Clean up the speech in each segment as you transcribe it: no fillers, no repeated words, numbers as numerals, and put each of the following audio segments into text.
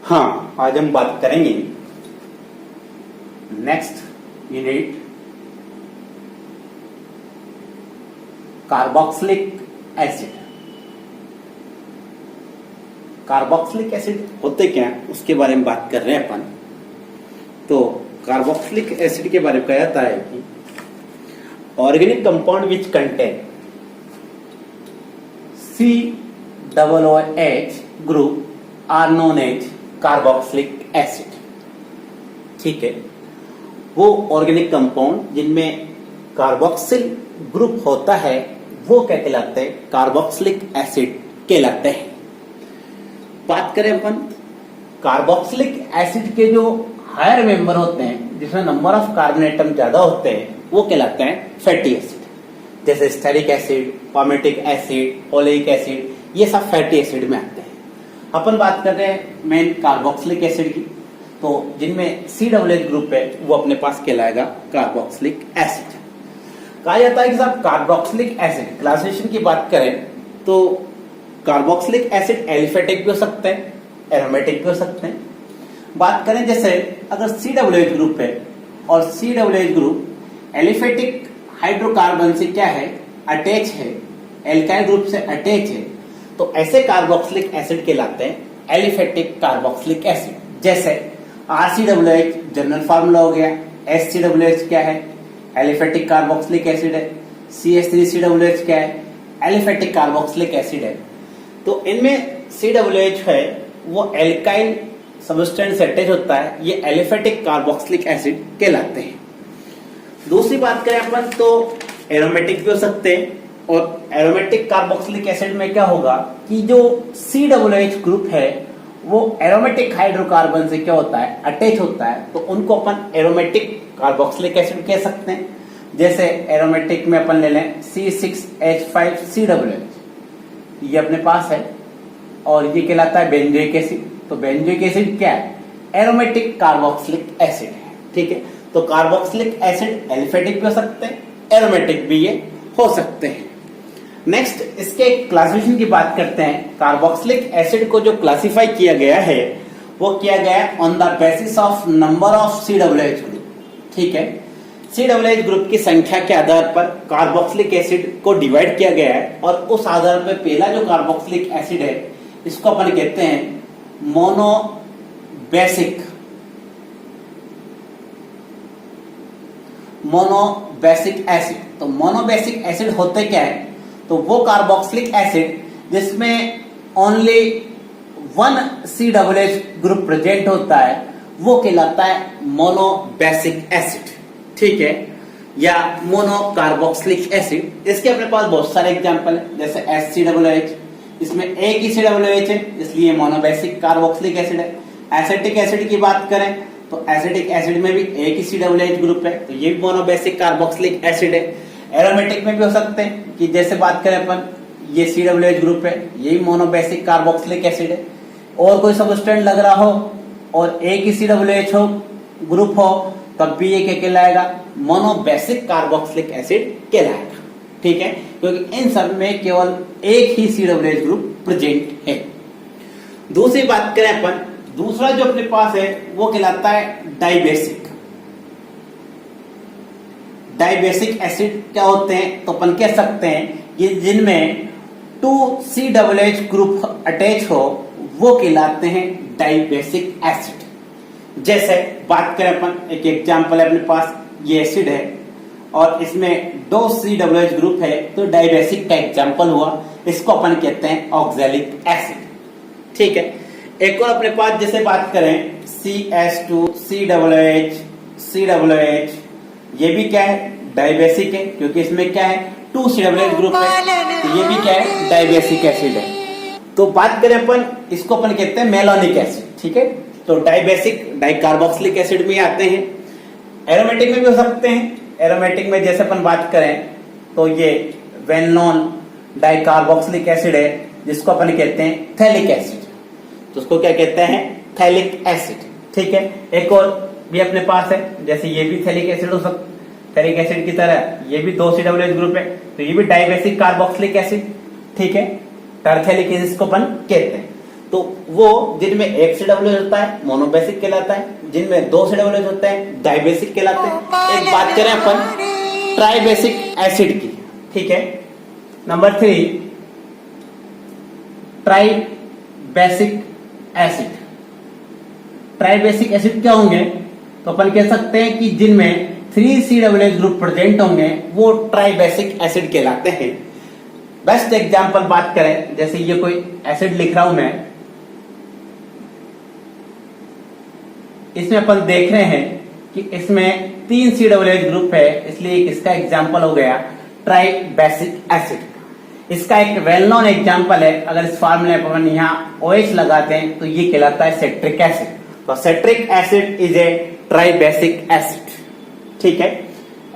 हाँ, आज हम बात करेंगे next unit carboxylic acid. Carboxylic acid होते क्या उसके बारे में बात कर रहे हैं अपन। तो कार्बोक्सिलिक एसिड के बारे में कहा जाता है कि organic compound which contain COOH group are known as carboxylic acid. ठीक है, वो ऑर्गेनिक कंपाउंड जिनमें कार्बोक्सिल ग्रुप होता है वो क्या कहलाते हैं? कार्बोक्सिलिक एसिड कहलाते हैं। बात करें अपन कार्बोक्सिलिक एसिड के जो हायर मेंबर होते हैं जिसमें नंबर ऑफ कार्बन एटम ज्यादा होते हैं वो कहलाते हैं फैटी एसिड। जैसे stearic acid, palmitic acid, oleic acid, ये सब फैटी एसिड में आते हैं। अपन बात कर रहे हैं मेन कार्बोक्सिलिक एसिड की, तो जिनमें COOH ग्रुप है वो अपने पास कहलाएगा कार्बोक्सिलिक एसिड। कहा जाता है कि साहब कार्बोक्सिलिक एसिड क्लासिफिकेशन की बात करें तो कार्बोक्सिलिक एसिड एलिफेटिक भी हो सकते हैं, एरोमेटिक भी हो सकते हैं। बात करें जैसे अगर COOH ग्रुप है और COOH ग्रुप एलिफेटिक हाइड्रोकार्बन से क्या है? अटैच है, एल्काइल ग्रुप से अटैच है, तो ऐसे कार्बोक्सिलिक एसिड कहलाते हैं एलिफेटिक कार्बोक्सिलिक एसिड। जैसे RCOOH जनरल फार्मूला हो गया, HCOOH क्या है? एलिफेटिक कार्बोक्सिलिक एसिड है। CH3COOH क्या है? एलिफेटिक कार्बोक्सिलिक एसिड है। तो इनमें COOH है वो एल्काइल सबस्टेंस से अटैच होता है, ये एलिफेटिक कार्बोक्सिलिक एसिड कहलाते हैं। दूसरी बात करें अपन तो एरोमेटिक भी हो सकते हैं, और एरोमेटिक कार्बोक्सिलिक एसिड में क्या होगा कि जो COOH ग्रुप है वो एरोमेटिक हाइड्रोकार्बन से क्या होता है? अटैच होता है, तो उनको अपन एरोमेटिक कार्बोक्सिलिक एसिड कह सकते हैं। जैसे एरोमेटिक में अपन ले लें C6H5COOH, ये अपने पास है और ये कहलाता है बेंजोइक एसिड। तो बेंजोइक एसिड क्या है? एरोमेटिक कार्बोक्सिलिक एसिड है। ठीक है, तो कार्बोक्सिलिक एसिड एलिफेटिक भी हो सकते हैं, एरोमेटिक भी ये हो सकते हैं। नेक्स्ट इसके क्लासिफिकेशन की बात करते हैं। कार्बोक्सिलिक एसिड को जो क्लासिफाई किया गया है वो किया गया है on the basis of number of COOH group. ठीक है, COOH ग्रुप की संख्या के आधार पर कार्बोक्सिलिक एसिड को डिवाइड किया गया है, और उस आधार पर पहला जो कार्बोक्सिलिक एसिड है इसको अपन कहते हैं मोनोबेसिक एसिड। तो मोनोबेसिक एसिड होते क्या है? तो वो कार्बोक्सिलिक एसिड जिसमें only one COOH group present होता है वो कहलाता है मोनोबेसिक एसिड। ठीक है, या मोनोकार्बोक्सिलिक एसिड। इसके अपने पास बहुत सारे एग्जांपल है, जैसे HCOOH, इसमें एक ही COOH है इसलिए मोनोबेसिक कार्बोक्सिलिक एसिड है। एसिटिक एसिड की बात करें तो एसिटिक एसिड में भी एक ही COOH ग्रुप है, तो ये भी मोनोबेसिक कार्बोक्सिलिक एसिड है। एरोमेटिक में भी हो सकते हैं कि जैसे बात करें अपन ये COOH ग्रुप है, ये भी मोनोबेसिक कार्बोक्सिलिक एसिड है। और कोई सबस्टेंट लग रहा हो और एक ही COOH हो ग्रुप हो तब भी ये क्या कहलाएगा? मोनोबेसिक कार्बोक्सिलिक एसिड कहलाएगा। ठीक है, क्योंकि इन सब में केवल एक ही COOH ग्रुप प्रेजेंट है। दूसरी बात करें अपन, दूसरा जो अपने पास है वो कहलाता है डाइबेसिक। डाइबेसिक एसिड क्या होते हैं? तो अपन कह सकते हैं कि जिनमें 2 COOH ग्रुप अटैच हो वो कहलाते हैं डाइबेसिक एसिड। जैसे बात करें अपन, एक एग्जांपल है अपने पास, ये एसिड है और इसमें 2 COOH ग्रुप है तो डाइबेसिक का एग्जांपल हुआ, इसको अपन कहते हैं ऑक्सैलिक एसिड। ठीक है, एक और अपने पास जैसे बात करें CH2COOH, ये भी क्या है? डाइबेसिक है, क्योंकि इसमें क्या है? 2 COOH ग्रुप है, तो ये भी क्या है? डाइबेसिक एसिड है। तो बात करें अपन, इसको अपन कहते हैं मेलोनिक एसिड। ठीक है, तो डाइबेसिक डाइकार्बोक्सिलिक एसिड में आते हैं। एरोमेटिक में भी हो सकते हैं। एरोमेटिक में जैसे अपन बात करें तो ये वेल नोन डाइकार्बोक्सिलिक एसिड है जिसको अपन कहते हैं थैलिक एसिड, तो उसको क्या कहते हैं? Phthalic acid. ठीक है, एक और भी अपने पास है, जैसे ये भी थैलिक एसिड हो सकता, थैलिक एसिड की तरह ये भी 2 COOH ग्रुप है, तो ये भी डाइबेसिक कार्बोक्सिलिक एसिड। ठीक है, टरथेलिक इसको अपन कहते हैं। तो वो जिनमें एक COOH होता है मोनोबेसिक कहलाता है, जिनमें दो COOH होते हैं डाइबेसिक कहलाते हैं। एक बात करें अपन ट्राइबेसिक एसिड की, ठीक है। Number 3 tribasic acid. Tribasic acid क्या होंगे? तो अपन कह सकते हैं कि जिनमें 3 COOH ग्रुप प्रेजेंट होंगे वो ट्राइबेसिक एसिड कहलाते हैं। बेस्ट एग्जांपल बात करें, जैसे ये कोई एसिड लिख रहा हूं मैं, इसमें अपन देख रहे हैं कि इसमें 3 COOH ग्रुप है, इसलिए इसका एग्जांपल हो गया ट्राइबेसिक एसिड। इसका एक वेल नोन एग्जांपल है, अगर इस फार्मूले पर अपन यहाँ OH लगाते हैं तो ये कहलाता है सिट्रिक एसिड। तो citric acid is a tribasic acid, ठीक है।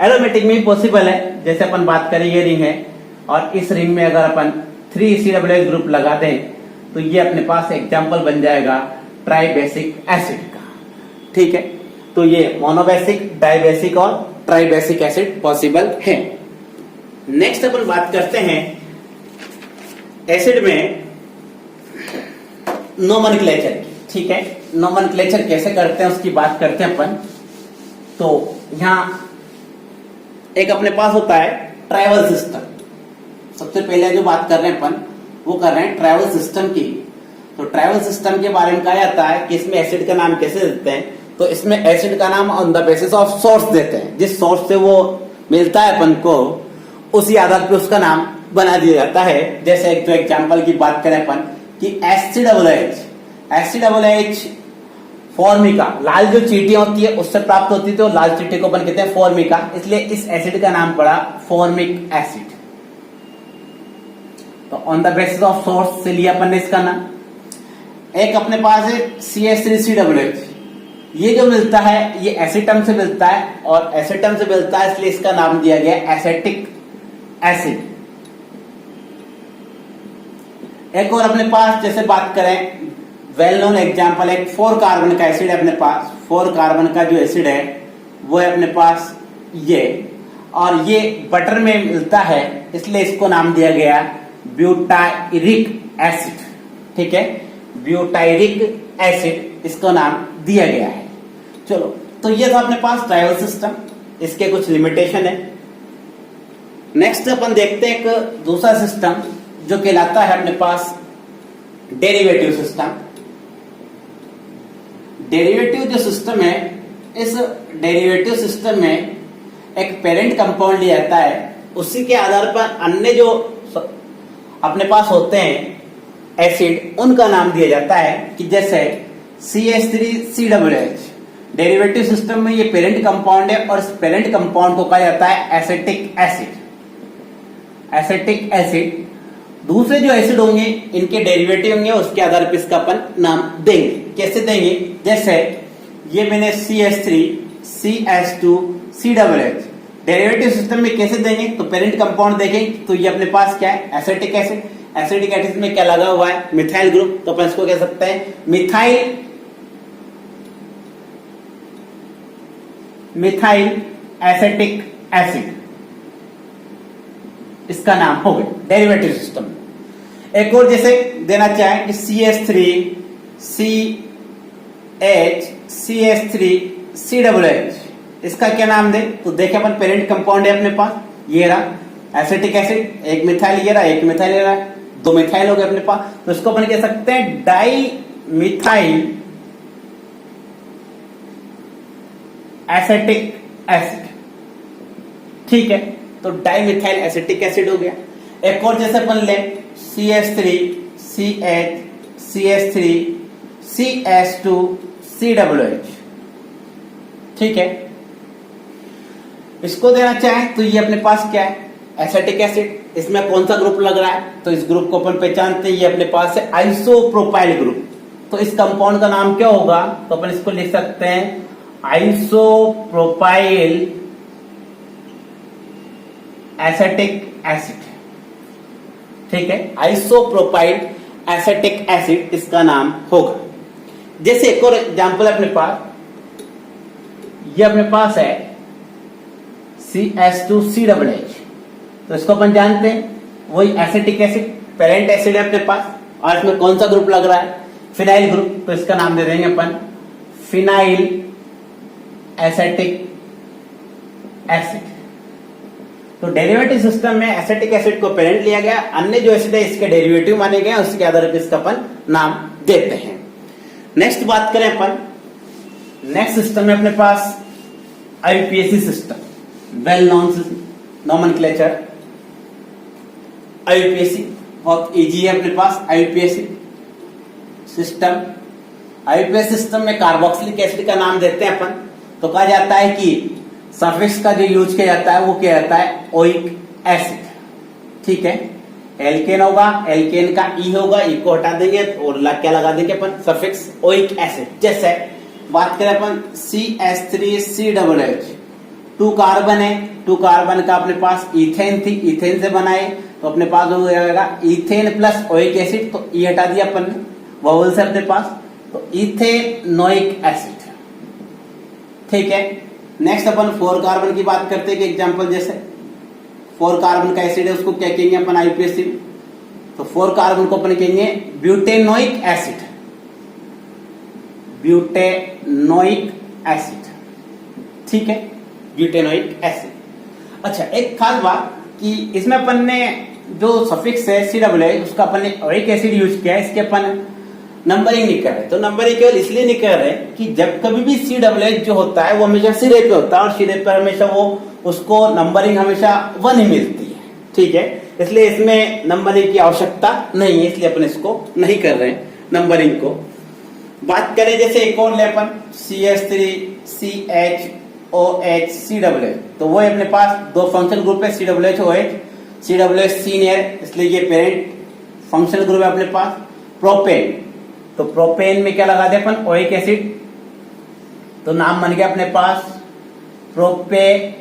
एरोमेटिक में पॉसिबल है, जैसे अपन बात करें ये रिंग है और इस रिंग में अगर अपन 3 COOH ग्रुप लगा दें तो ये अपने पास एग्जांपल बन जाएगा ट्राइबेसिक एसिड का, ठीक है। तो ये मोनोबेसिक, डाइबेसिक और ट्राइबेसिक एसिड पॉसिबल है। नेक्स्ट अपन बात करते हैं एसिड में नोमेनक्लेचर की, ठीक है। नोमेनक्लेचर कैसे करते हैं उसकी बात करते हैं अपन। तो यहां एक अपने पास होता है ट्रैवल सिस्टम। सबसे पहले जो बात कर रहे हैं अपन वो कर रहे हैं ट्रैवल सिस्टम की। तो ट्रैवल सिस्टम के बारे में कहा जाता है कि इसमें एसिड का नाम कैसे देते हैं? तो इसमें एसिड का नाम on the basis of source देते हैं, जिस सोर्स से वो मिलता है अपन को उसी आधार पर उसका नाम बना दिया जाता है। जैसे एक तो एग्जांपल की बात करें अपन कि HCOOH फॉर्मिका, लाल जो चीटियां होती है उससे प्राप्त होती है, तो लाल चीटी को अपन कहते हैं फॉर्मिका, इसलिए इस एसिड का नाम पड़ा फॉर्मिक एसिड। तो on the basis of source से लिया अपन ने इसका नाम। एक अपने पास है CH3COOH, ये जो मिलता है ये एसीटम से मिलता है और एसीटम से मिलता है इसलिए इसका नाम दिया गया एसेटिक एसिड। एक और अपने पास जैसे बात करें वेल नोन एग्जांपल, एक 4 कार्बन का एसिड है अपने पास। 4 कार्बन का जो एसिड है वो है अपने पास ये, और ये बटर में मिलता है इसलिए इसको नाम दिया गया ब्यूटायरिक एसिड, ठीक है। ब्यूटायरिक एसिड इसको नाम दिया गया है। चलो, तो ये था अपने पास ट्राइवल सिस्टम, इसके कुछ लिमिटेशन है। नेक्स्ट अपन देखते हैं एक दूसरा सिस्टम जो कहलाता है अपने पास डेरिवेटिव सिस्टम। डेरिवेटिव जो सिस्टम है, इस डेरिवेटिव सिस्टम में एक पेरेंट कंपाउंड लिया जाता है, उसी के आधार पर अन्य जो अपने पास होते हैं एसिड उनका नाम दिया जाता है। कि जैसे CH3COOH डेरिवेटिव सिस्टम में ये पेरेंट कंपाउंड है और इस पेरेंट कंपाउंड को कहा जाता है एसिटिक एसिड। Acetic acid. दूसरे जो एसिड होंगे इनके डेरिवेटिव होंगे, उसके आधार पर इसका अपन नाम देंगे। कैसे देंगे? जैसे ये मैंने CH3CH2COOH डेरिवेटिव सिस्टम में कैसे देंगे? तो पेरेंट कंपाउंड देखें तो ये अपने पास क्या है? Acetic acid. एसिटिक एसिड में क्या लगा हुआ है? Methyl group. तो अपन इसको कह सकते हैं मिथाइल एसिटिक एसिड, इसका नाम हो गया डेरिवेटिव सिस्टम। एक और जैसे देना चाहें कि CH3CH3COOH इसका क्या नाम दे? तो देखें अपन पेरेंट कंपाउंड है अपने पास, ये रहा एसिटिक एसिड, एक मिथाइल ये रहा, एक मिथाइल ये रहा, 2 मिथाइल हो गए अपने पास। तो इसको अपन कह सकते हैं डाई मिथाइल एसिटिक एसिड, ठीक है। तो डाई मिथाइल एसिटिक एसिड हो गया। एक और जैसे अपन ले CH3CH3CH2COOH, ठीक है। इसको देना चाहें तो ये अपने पास क्या है? Acetic acid. इसमें कौन सा ग्रुप लग रहा है? तो इस ग्रुप को अपन पहचानते हैं, ये अपने पास है आइसोप्रोपाइल ग्रुप। तो इस कंपाउंड का नाम क्या होगा? तो अपन इसको लिख सकते हैं आइसोप्रोपाइल एसिटिक एसिड, ठीक है। आइसोप्रोपाइल एसिटिक एसिड इसका नाम होगा। जैसे एक और एग्जांपल अपने पास, ये अपने पास है CH2COOH। तो इसको अपन जानते हैं वही एसिटिक एसिड, पेरेंट एसिड है अपने पास, और इसमें कौन सा ग्रुप लग रहा है? फिनाइल ग्रुप, तो इसका नाम दे देंगे अपन फिनाइल एसेटिक एसिड। तो डेरिवेटिव सिस्टम में एसिटिक एसिड को पेरेंट लिया गया, अन्य जो एसिड है इसके डेरिवेटिव माने गए, उसके आधार पर इसका अपन नाम देते हैं। नेक्स्ट बात करें अपन, नेक्स्ट सिस्टम में अपने पास IUPAC system, well known nomenclature IUPAC, बहुत इजी है अपने पास आईयूपीएसी सिस्टम। आईयूपीएसी सिस्टम में कार्बोक्सिलिक एसिड का नाम देते हैं अपन, तो कहा जाता है कि सफिक्स का जो यूज किया जाता है वो किया जाता है ओइक एसिड, ठीक है। एल्केन होगा, एल्केन का ई होगा, ई को हटा देंगे और क्या लगा देंगे अपन सफिक्स ओइक एसिड। जैसे बात करें अपन CH3COOH, 2 कार्बन है, 2 कार्बन का अपने पास इथेन थी, इथेन से बनाए तो अपने पास हो जाएगा इथेन प्लस ओइक एसिड, तो ई हटा दिया अपन ने, वोवल से अपने पास, तो इथेनोइक एसिड, ठीक है। नेक्स्ट अपन 4 कार्बन की बात करते हैं कि एग्जांपल जैसे 4 कार्बन का एसिड है उसको क्या कहेंगे अपन आईयूपीएसी में, तो 4 कार्बन को अपन कहेंगे ब्यूटेनोइक एसिड, ब्यूटेनोइक एसिड, ठीक है, ब्यूटेनोइक एसिड। अच्छा, एक खास बात कि इसमें अपन ने जो सफिक्स है COOH उसका अपन ने ओइक एसिड यूज किया है, इसके अपन नंबरिंग नहीं कर रहे। तो नंबरिंग केवल इसलिए नहीं कर रहे कि जब कभी भी COOH जो होता है वो हमेशा सिरे पे होता है और सिरे पर हमेशा वो उसको नंबरिंग हमेशा 1 ही मिलती है, ठीक है, इसलिए इसमें नंबरिंग की आवश्यकता नहीं है, इसलिए अपन इसको नहीं कर रहे हैं नंबरिंग को। बात करें जैसे एक और ले अपन CH3CHOH तो वो अपने पास 2 फंक्शनल ग्रुप है COOH, COOH सीनियर, इसलिए ये पेरेंट फंक्शनल ग्रुप है अपने पास। प्रोपेन, तो प्रोपेन में क्या लगा दे अपन ओइक एसिड, तो नाम बन गया अपने पास प्रोपेनोइक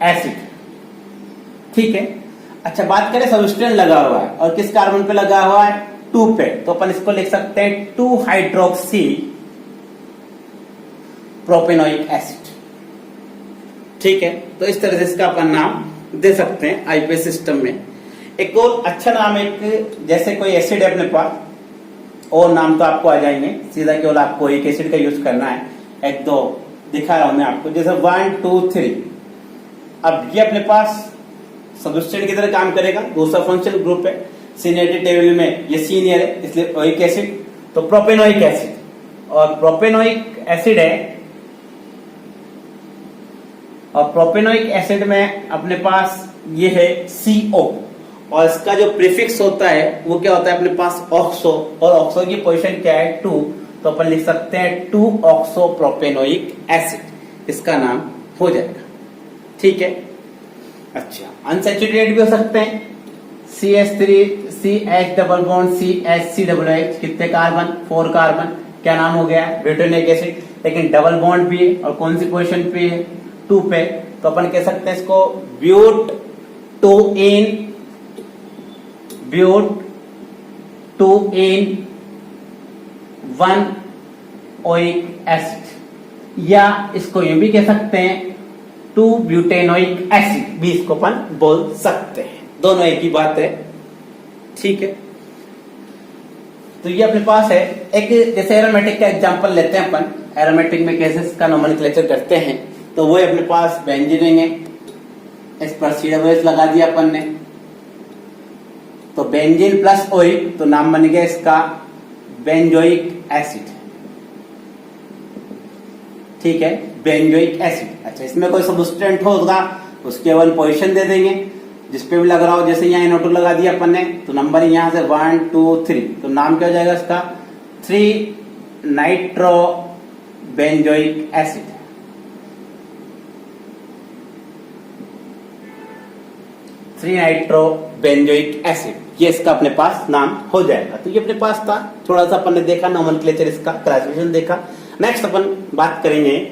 एसिड, ठीक है। अच्छा, बात करें सबस्टेंस लगा हुआ है और किस कार्बन पे लगा हुआ है 2 पे, तो अपन इसको लिख सकते हैं 2 हाइड्रोक्सी प्रोपेनोइक एसिड, ठीक है। तो इस तरह से इसका अपन नाम दे सकते हैं आईयूपीएसी सिस्टम में। एक और अच्छा नाम, एक जैसे कोई एसिड है अपने पास और नाम तो आपको आ जाएंगे, सीधा केवल आपको एक एसिड का यूज करना है, 1-2 दिखा रहा हूं मैं आपको, जैसे 1 2 3। अब ये अपने पास सबस्टेंट की तरह काम करेगा, दूसरा फंक्शनल ग्रुप है, सीनियरिटी टेबल में ये सीनियर है इसलिए ओइक एसिड, तो प्रोपेनोइक एसिड, और प्रोपेनोइक एसिड है, और प्रोपेनोइक एसिड में अपने पास ये है CO, और इसका जो प्रीफिक्स होता है वो क्या होता है अपने पास ऑक्सो, और ऑक्सो की पोजीशन क्या है 2, तो अपन लिख सकते हैं 2 ऑक्सो प्रोपेनोइक एसिड, इसका नाम हो जाएगा, ठीक है। अच्छा, अनसैचुरेटेड भी हो सकते हैं CH3CH डबल बॉन्ड CH3COOH, कितने कार्बन 4 कार्बन, क्या नाम हो गया ब्यूटेनोइक एसिड, लेकिन डबल बॉन्ड भी है और कौन सी पोजीशन पे है 2 पे, तो अपन कह सकते हैं इसको ब्यूट-2-इन-1 ओइक एसिड, या इसको यूं भी कह सकते हैं 2 ब्यूटेनोइक एसिड भी इसको अपन बोल सकते हैं, दोनों एक ही बात है, ठीक है। तो ये अपने पास है एक, जैसे एरोमेटिक का एग्जांपल लेते हैं अपन, एरोमेटिक में कैसे इसका नोमेनक्लेचर करते हैं, तो वो अपने पास बेंजीन है, इस पर COOH लगा दिया अपन ने, तो बेंजीन प्लस ओइक, तो नाम बन गया इसका बेंजोइक एसिड, ठीक है, बेंजोइक एसिड। अच्छा, इसमें कोई सबस्टेंट होगा उसके 1 पोजीशन दे देंगे, जिसपे भी लग रहा हो, जैसे यहाँ NO2 लगा दिया अपन ने, तो नंबर यहां से 1 2 3, तो नाम क्या हो जाएगा इसका 3 nitro benzoic acid, 3 nitro benzoic acid, ये इसका अपने पास नाम हो जाएगा। तो ये अपने पास था, थोड़ा सा अपन ने देखा नोमेनक्लेचर, इसका क्लासिफिकेशन देखा। नेक्स्ट अपन बात करेंगे